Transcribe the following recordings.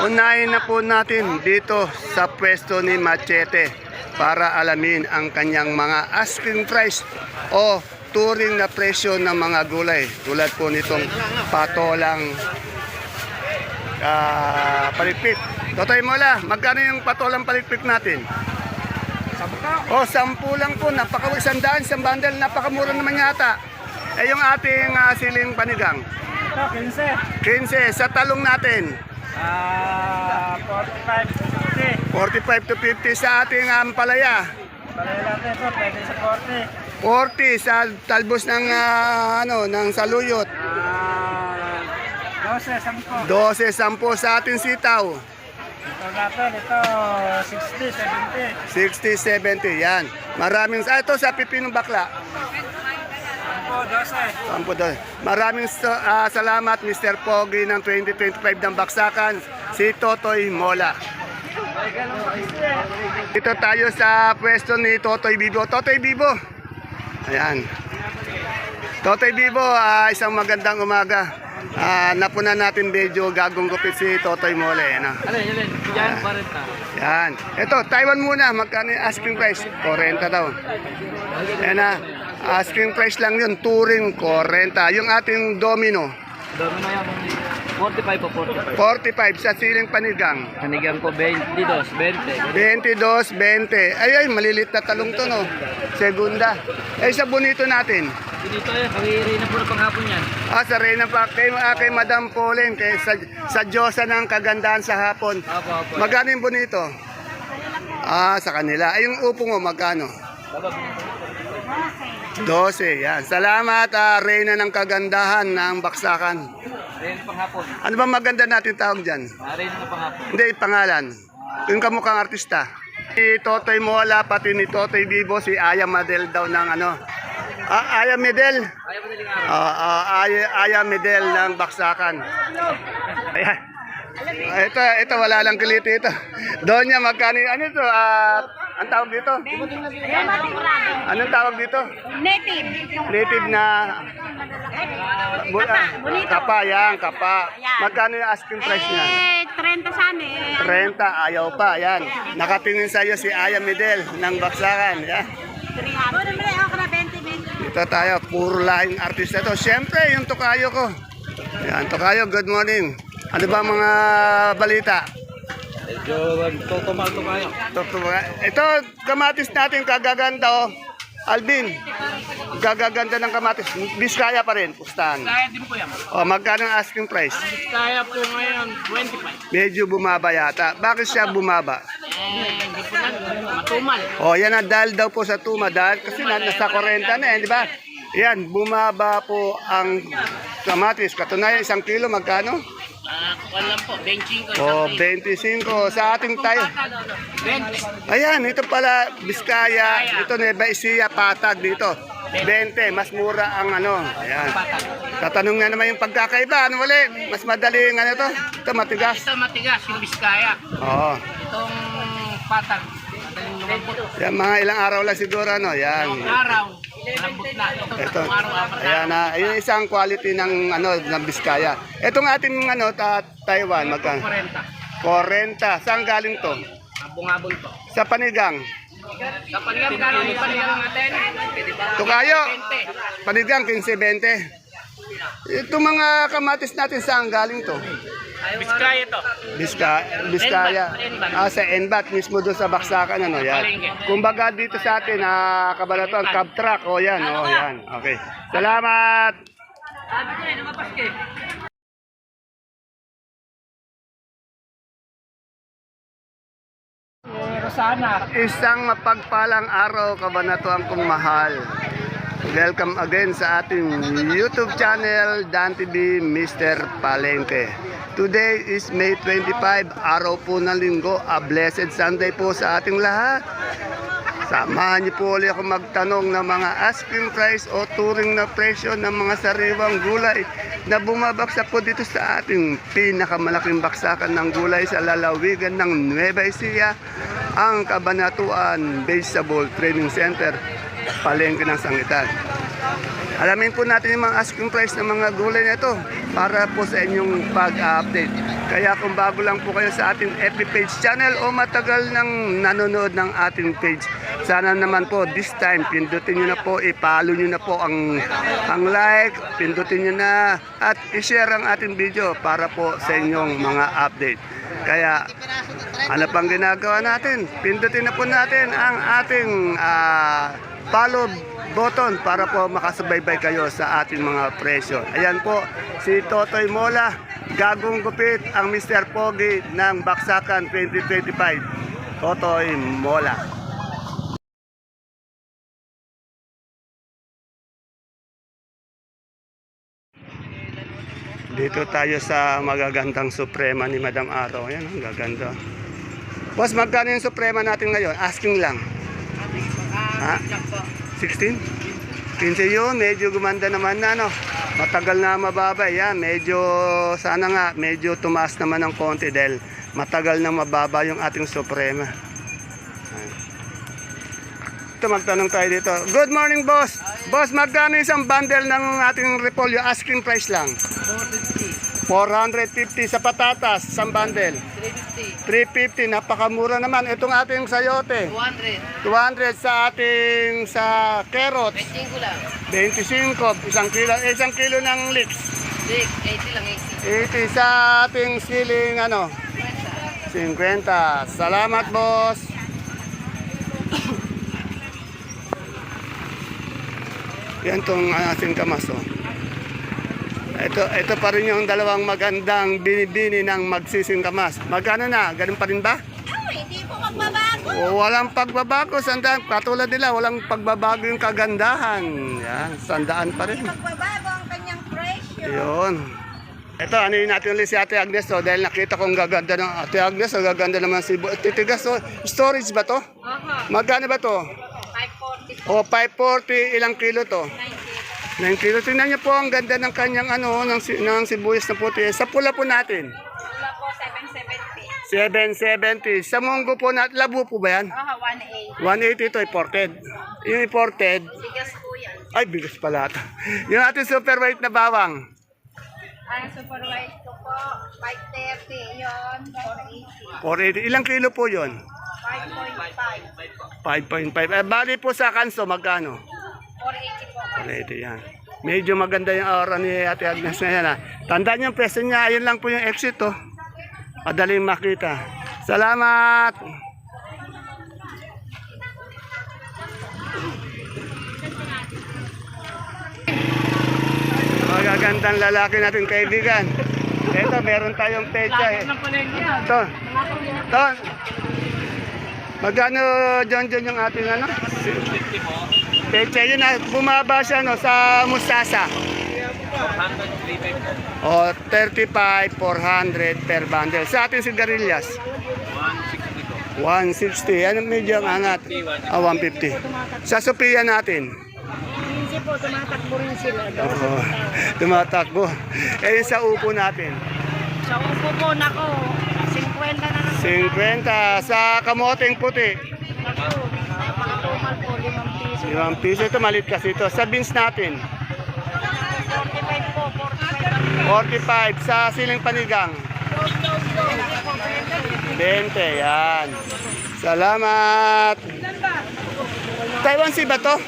Unahin na po natin dito sa pwesto ni Machete para alamin ang kanyang mga asking price o turing na presyo ng mga gulay. Tulad po nitong patolang palikpik. Totoy Mola, magkano yung patolang palikpik natin? O, 10 lang po. Napaka-100, isang bundle. Napakamura naman yata. Eh, yung ating siling panigang. Ito, 15. 15. Sa talong natin. 45 to 50. 45 to 50 sa ating ampalaya. Palaya natin ito, pwede sa 40 40. sa talbos ng ng saluyot. 12, 10. 12, 10 sa ating sitaw. Ito natin, ito 60, 70. 60, 70 yan. Maraming ito sa pipinong bakla. 10, 10 12. Maraming salamat Mr. Pogi ng 2025 ng Baksakan, si Totoy Mola. Dito tayo sa pwesto ni Totoy Bibo. Totoy Bibo. Ayan. Totoy Bibo, isang magandang umaga. Napuna natin medyo gagong gupit si Totoy Mola. Alin. Yan, 40. Yan. Ito, Taiwan muna. Magkano yung asking price? 40 daw. Yan na. Asking price lang yun. Touring, 40. Yung ating domino. Domino yan, 45 po, 45 45. sa siling panigang. Panigang ko 22, 20. 22, 20. Ay, malilit na talong to, no? Segunda. Ay, sa bonito natin. Dito yan, kawiri na po na panghapon yan. Sa Reyna pa. Kay Madam Pauline. Sa Diyosa ng kagandahan sa hapon. Apo. Magkano yung bonito? Sa kanila. Ay, yung upo mo, magkano? 12, yan. Salamat, Reyna ng kagandahan ng Baksakan. Reyna panghapon. Ano ba maganda natin tawag dyan? Reyna na panghapon. Hindi, pangalan. Yung kamukhang artista. Si Totoy Mola, pati ni Totoy Bibo, si Aya Medel daw ng Aya Medel? Ayaw mo daling araw. Aya Medel ng Baksakan. Ayan. Ito, wala lang kiliti ito. Donya, magkano, ano ito? Ang tawag dito? Anong tawag dito? Native. Native na Bonito. kapa, yan, kapa. Yan. Magkano yung asking price niya? 30 sana eh. 30, ayaw pa, yan. Nakatingin sa iyo si Aya Medel ng Baksakan. Yan. 300. Ako na 20. Dito tayo, puro lahing artista to. Siyempre, yung tukayo ko. Yan, tukayo, good morning. Ano ba mga balita? Medyo tutumal to kayo. Ito, kamatis natin, kagaganda oh. Alvin, gagaganda ng kamatis. Biskaya pa rin, pustahan. Kaya din po yan. Magkano ang asking price? Kaya po ngayon, 25. Medyo bumaba yata. Bakit siya bumaba? Hindi po na, matumal. Yan na, dahil daw po sa tuma. Dahil kasi nasa 40 na di ba? Yan, bumaba po ang kamatis. Katunayan, 1 kilo, magkano? Kuwan lang po, 25. 25. Sa ating tayo. 20. Ayan, ito pala, Biskaya. Ito, Nueva Ecija, patag dito. 20, mas mura ang Ayan. Tatanong na naman yung pagkakaiba. Ano wali? Mas madaling ito? Ito, matigas. Ito matigas, yung Biskaya. Oo. Itong patag, madaling lumambot. Yan, mga ilang araw lang siguro, Yan. Itong araw, lambot na. Ito, Ito. tatlong araw, apat na. Ayan na, yung isang quality ng Biskaya. Itong ating Taiwan, magkano? 40. 40. Saan galing to? Abong-abong to. Sa panigang. Sa panigang gano'n yung panigang natin. Tukayo. 20. Panigang 15-20. Itong mga kamatis natin saan galing to? Biskaya to. Biskaya. Enbat. Sa Enbat mismo doon sa Baksakan yan. Kumbaga dito sa atin Kabanatuan cab truck yan. Yan. Okay. Salamat. Sabi ko nakapaske. Rosana. Isang mapagpalang araw, Kabanatuan kong mahal. Welcome again sa ating YouTube channel, Dan TV Mr. Palengke. Today is May 25, araw po ng linggo. A blessed Sunday po sa ating lahat. Samahan niyo po ulit ako magtanong ng mga asking price o turing na presyo ng mga sariwang gulay na bumabagsak po dito sa ating pinakamalaking baksakan ng gulay sa lalawigan ng Nueva Ecija, ang Kabanatuan Vegetable Training Center, Palengke ng Sangitan. Alamin po natin yung mga asking price ng mga gulay na ito para po sa inyong pag-update. Kaya kung bago lang po kayo sa ating FB page channel o matagal nang nanonood ng ating page, sana naman po this time pindutin nyo na po, i-follow nyo na po ang like, pindutin nyo na at i-share ang ating video para po sa inyong mga update. Kaya ano pang ginagawa natin? Pindutin na po natin ang ating follow button para po makasubaybay kayo sa ating mga presyo. Ayan po, si Totoy Mola, Gagong Gupit, ang Mr. Pogi ng Baksakan 2025. Totoy Mola. Dito tayo sa magagandang suprema ni Madam Aro. Ayan, ang gaganda. Boss, magkano yung suprema natin ngayon? Asking lang. Ha? 16? 15 yun, medyo gumanda naman na, no? Matagal na mababa, yan. Medyo, sana nga, medyo tumaas naman ng konti dahil matagal na mababa yung ating suprema. Ito, magtanong tayo dito. Good morning, boss. Boss, magkano isang bundle ng ating repolyo? Asking price lang. 450 sa patatas, isang bundle. 350, napakamura naman. Itong ating sayote. 200 sa ating sa carrots. 25 lang. 25, isang kilo ng leeks. 80 lang, 80 sa ating siling 50. Salamat, boss. Yan tong ating kamaso. Ito pa rin yung dalawang magandang binibini ng magsising kamas. Magkano na? Ganun pa rin ba? Hindi po magbabago. Walang pagbabago. Sandaan. Katulad nila, walang pagbabago yung kagandahan. Yan, sandaan pa rin. Magbabago ang kanyang presyo. Yun. Ito, ano yun natin ulit si Ate Agnes, oh, dahil nakita kong gaganda ng Ate Agnes, oh, gaganda naman si Titigas. Oh. Storage ba to? Magkano ba to? 540 O, 540, ilang kilo to? 9 kilo. Tingnan niyo po ang ganda ng kanyang ng sibuyas na puti. Sa pula po natin. Wala po 770. 770. Sa munggo po natin, labo po ba yan? 180. 180 ito, imported. Yung imported, Bigas po yan. ay bigas pala ito. Yung ating super white na bawang. Ang super white ko po, 530. Yun, 480. 480. Ilang kilo po yun? 5.5. 5.5. Bali po sa kanso, magkano? 480 po. 480 yan. Medyo maganda yung aura ni Ate Agnes na yan. Tandaan yung peso niya, ayun lang po yung exit. Oh. Madaling makita. Salamat! Magagandang lalaki natin kaibigan. Ito, meron tayong pecha eh. Ito. Ito. Magkano John yung ating ano? 50 po. Pecha yun na bumaba siya no, sa mustasa. 400, 350. O 35, 400 per bundle. Sa ating sigarilyas, 160 po. 160. Ano medyo ang angat? 150. Sa Sophia natin. Hindi po, tumatakbo rin sila. Oo, tumatakbo. Eh sa upo natin. Sa upo po, nako, 50 na lang. 50. Sa kamoteng puti. Nako, napakatumal po, 5 piso. 5 piso. Ito malit kasi ito. Sa beans natin. 45 po, 45. 45. Sa siling panigang. 20. Yan. Salamat. Taiwan Sea ba to?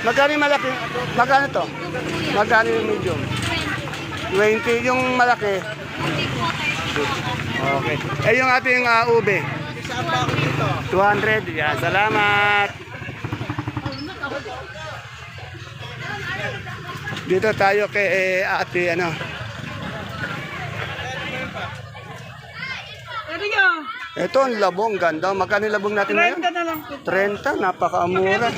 Magkano yung malaki? Magkano to? Magkano yung medium? 20. Yung malaki? Okay. Eh yung ating ube? 200. Yan. Salamat. Dito tayo kay ate ano. Ito ang labong ganda. Magkano yung labong natin ngayon? 30 na lang po. 30, napakamura.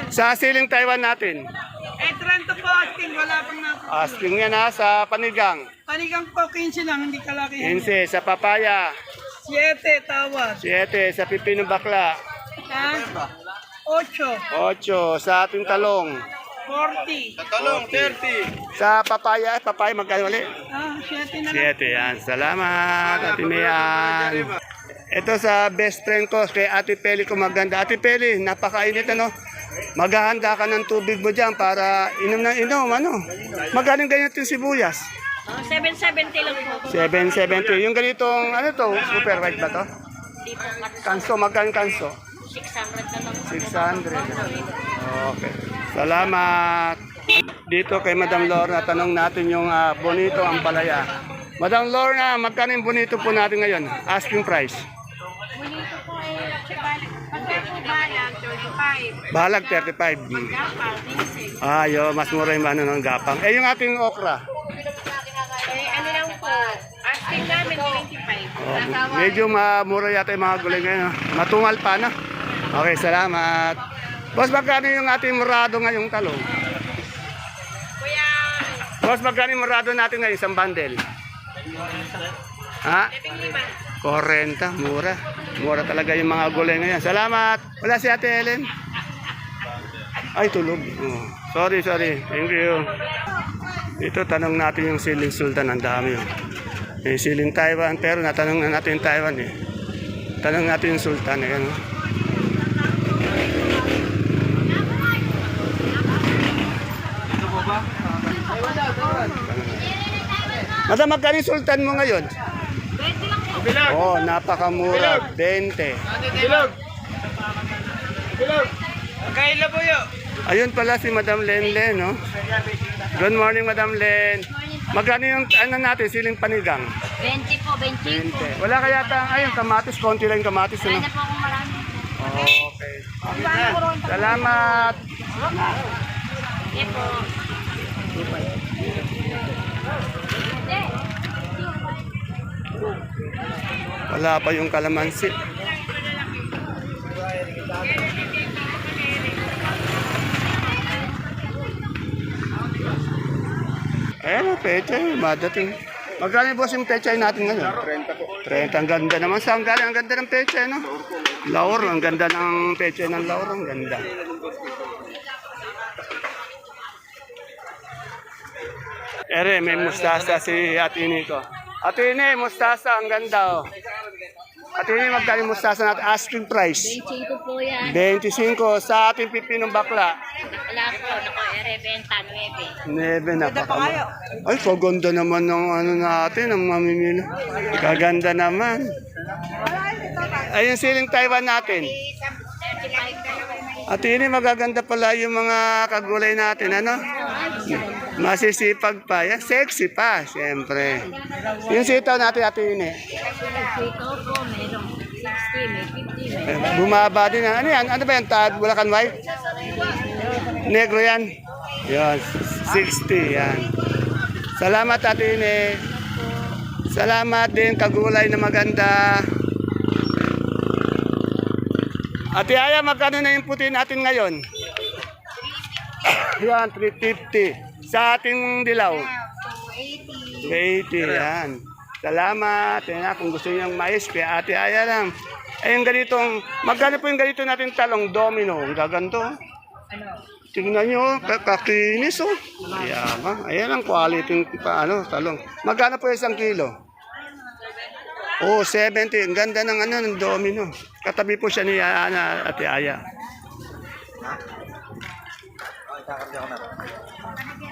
Sa siling Taiwan natin. 30 po asking, wala pang na. Asking yan ha, sa panigang. Panigang po, 15 lang, hindi kalaki. 15, sa papaya. 7 tawad. 7, sa pipino bakla. Ha? 8. 8, sa ating talong. 40. Talong, 30. Sa papaya, papaya magkano ulit? 7 na 7, lang. yan. Salamat, Ate Mian. Ito sa best friend ko, kay Ate Peli ko maganda. Ate Peli, napakainit ano? Maghahanda ka ng tubig mo dyan para inom na inom, ano? Magaling ganyan yung sibuyas. 770 lang po. 770. Yung ganitong, ano to, super white ba to? Hindi po. Kanso, magkano kanso? 600 na lang. 600. Okay. Salamat. Dito kay Madam Lorna, tanong natin yung bonito ang palaya. Madam Lorna, magkano yung bonito po natin ngayon? Asking price. Bonito po ay pagka po balag, 35. Balag 35. Gapal, 26. Yo, mas mura yung ano ng gapang. Eh, yung ating okra. Ano lang po, asking namin 25. Medyo mura yata yung mga gulay ngayon. Matungal pa na. Okay, salamat. Boss, magkano yung ating murado ngayong talong? Kuya, Boss, magkano yung murado natin ngayon isang bundle? Ha? 40, mura. Mura talaga yung mga gulay ngayon. Salamat. Wala si Ate Helen. Ay, tulog. Oh. Sorry. Thank you. Ito, tanong natin yung siling sultan. Ang dami yun. May siling Taiwan, pero natanong na natin yung Taiwan eh. Tanong natin yung sultan. Ayan, oh. Madam, magkano yung sultan mo ngayon? 20 lang po. Oh, napakamura. 20. Bilog! Kaila po yun! Ayun pala si Madam Lenlen, no? Good morning, Madam Len. Magkano yung ano natin, siling panigang? 20 po, 20 po. 20. Wala kaya ayun, kamatis, konti lang yung kamatis, ano? Wala po akong marami. Okay. Salamat. Sige po. Wala pa yung kalamansi. Ayan, pechay, madating. Magkano yung boss yung pechay natin ngayon? 30 po. 30, ang ganda naman. Saan galing? Ang ganda ng pechay, no? Laur, ang ganda ng pechay ng laur. Ang ganda. Ere, may mustasa si Atini ko. Atini, mustasa, ang ganda, oh. Atini, magkano yung mustasa natin? Asking price. 25 po yan. 25 sa ating pipinong bakla. Wala po, nako, benta 9. Nebe na Ay, kaganda naman ng ano natin, ang mamimili. Kaganda naman. Ayun siling Taiwan natin. At ini magaganda pala yung mga kagulay natin, ano? Masisipag pa. Yan, sexy pa, siyempre. Yung sitaw natin, ate ini. Ito po, merong 60, may 50, may Bumaba din. Ano yan? Ano ba yan? Bulacan White? Negro yan? Yan, 60 yan. Salamat ate ini. Salamat din, kagulay na maganda. Ate Aya, magkano na yung puti natin ngayon? Yan, 350. Sa ating dilaw? 80, yan. Salamat. Yan, kung gusto niyo ng mais, kaya Ate Aya lang. Ay, yung ganitong, magkano po yung ganito natin talong domino? Ang gaganto. Tingnan nyo, kakinis oh. Ayan, ayan ang quality ng talong. Magkano po 1 kilo? Oh, 70. Ang ganda ng ng domino. Katabi po siya ni Ate Aya.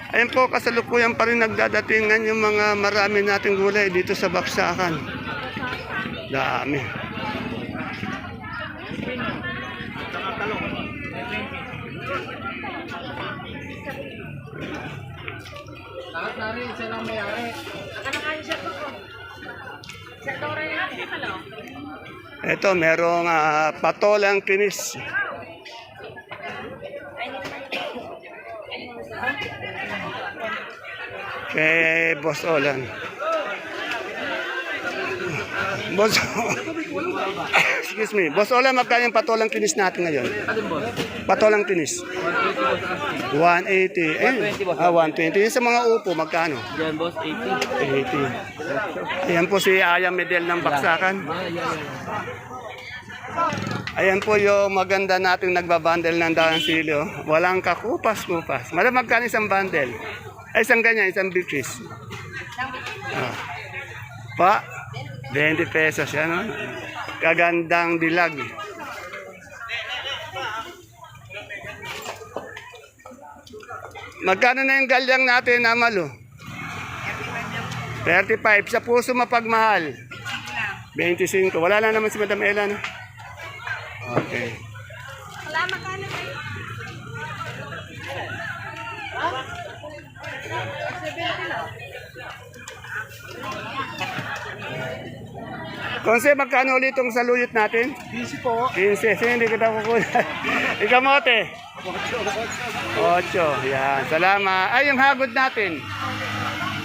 Ayan po, kasalukuyan pa rin nagdadatingan yung mga marami nating gulay dito sa Baksakan. Dami. Lahat na rin, isa lang may-ari. Ito, merong patolang kinis. Kay Boss Olan. Boss, excuse me. Boss Olan, magkano yung patolang kinis natin ngayon? Patolang kinis. 180. Eh, 120. Yung sa mga upo, magkano? Yan, boss, 80. 80. Ayan po si Aya Medel ng Baksakan. Ayan po yung maganda nating nagbabundle ng daang silo. Walang kakupas-kupas. Madam, magkano isang bundle? Ay, isang ganyan, isang big fish. Pa, 20 pesos yan. No? Kagandang dilag. Magkano na yung galyang natin, Amalo? 35. Sa puso mapagmahal. 25. Wala na naman si Madam Ella, no? Okay. Wala magkano kayo? Konse, magkano ulit itong saluyot natin? 15 po. 15. Sige, hindi kita kukunan. Ikamote? 8. Yan. Salamat. Ay, yung hagod natin.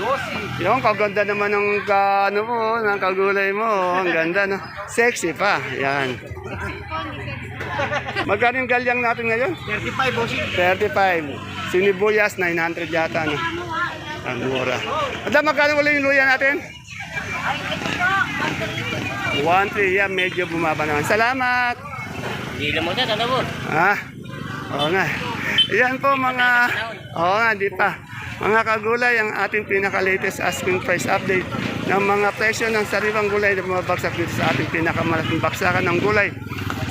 12. Yung kaganda naman ng ano mo, ng kagulay mo. Ang ganda, no? Sexy pa. Yan. Magkano yung galyang natin ngayon? 35 bossing. 35. Sinibuyas, 900 yata, no? Ang mura. At magkano ulit yung luya natin? Ay, ito po. 1-3. Yan, medyo bumaba naman. Salamat! Hindi mo siya, tanda mo. Ah, oo nga. Yan po mga, oo nga, di pa. Mga kagulay, ang ating pinaka-latest asking price update ng mga presyo ng sariwang gulay na bumabagsak dito sa ating pinakamalaking baksakan ng gulay.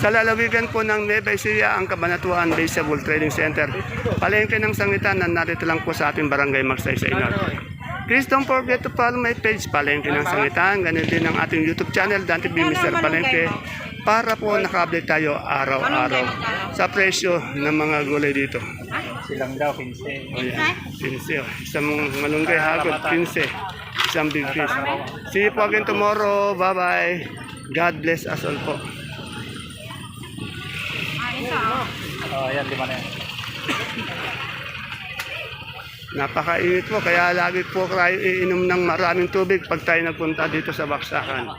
Sa lalawigan po ng Nueva Ecija, ang Cabanatuan Baseball Trading Center. Palengke ng sangitan na narito lang po sa ating barangay Magsaysay Norte. Please don't forget to follow my page, Palengke ng Sangitan. Ganun din ang ating YouTube channel, Dante B. Mr. Palengke. Para po naka-update tayo araw-araw sa presyo ng mga gulay dito. Silang daw, 15. O yan, 15. Isang malunggay hagod, 15. Isang big fish. See you po again tomorrow. Bye-bye. God bless us all po. Yan, 5 na yan. Napakainit po, kaya lagi po kayo iinom ng maraming tubig pag tayo nagpunta dito sa baksakan.